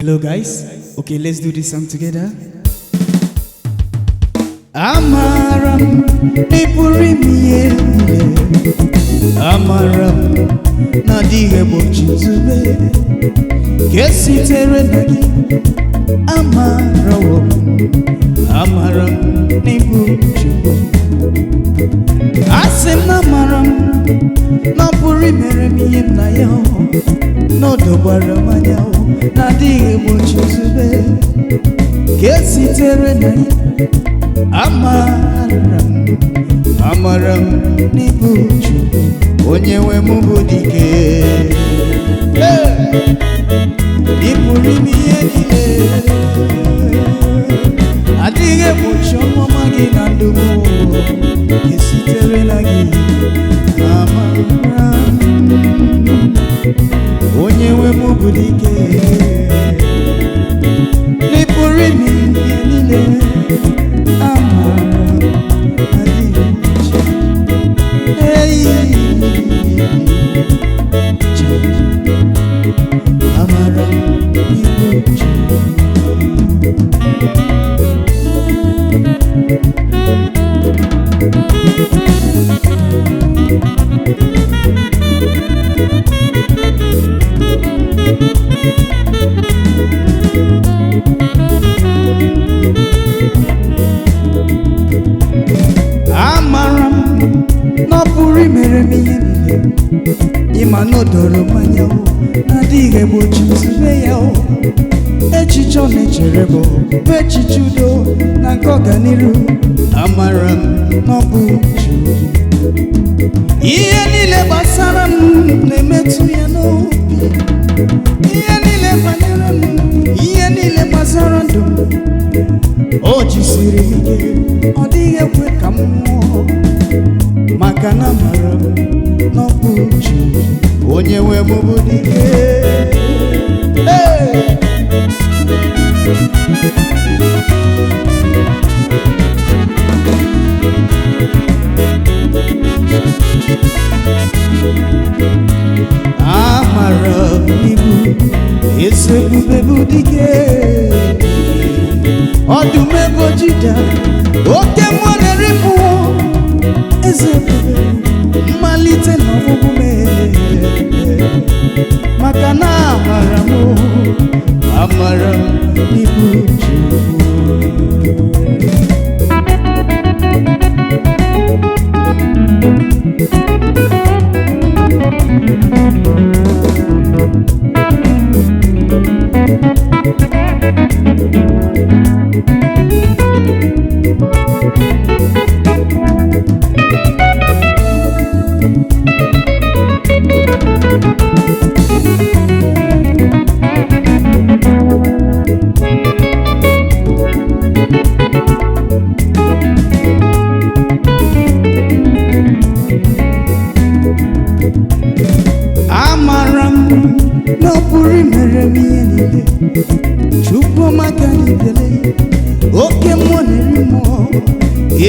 Hello guys, okay, let's do this song together. Amara, Amara, na dihe bochizube, kesi tere nagi. Amara, Amara, nibuchube. Asem Amara, na puri mere miye na yo, no dobara manyao. Na dihe bochizube, kesi tere nagi. Amara, Amara, nibuchube, onyewe mubudike. Nipuri miyenile, adige bochomo magi nandumo, kesi tere nagi. Amara, onyewe mubudike. Nipuri miyenile, Amara, adige hey, Amara, Amara, no puri mere miyenile, ima no doro manyao, na dihe bochizube yao. Echicho necherebo, pechichudo na koganiru. Amara, no buchube. Ihenile basara nemetu ya n'obi. Ihenile banyere ihenile basara ndụ. O jisiri ike, ọ dịghị ekwe ka m nwụọ, maka na Amara no buchube, onyewe mubudike. Amara nibu, esebube budike. Ọdụme bojida, oke mwanere mụọ. Esebube, mmalite n'ọgwụgwụ mee. Maka na Amara mụ, Amara nibu Chukwu. Amara no puri mere miyenile, Chukwu maka nidele, oke mmụọ na-eri mmụọ.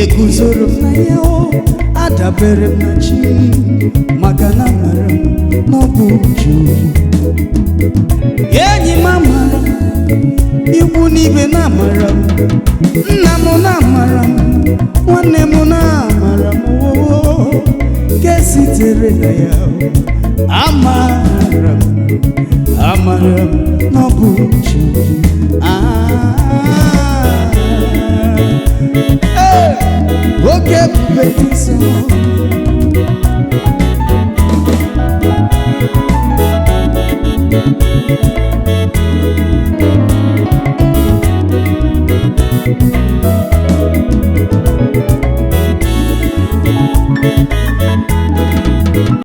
Eguzoro m na ya o, adabere m na chi, maka na Amara no buchube. Enyi m Amara, ikwu n'ibe na Amara, nna m na Amara, nwanne m na Amara, kesi tere na ya o. Amara, Amara no buchube. Oke bubetiso.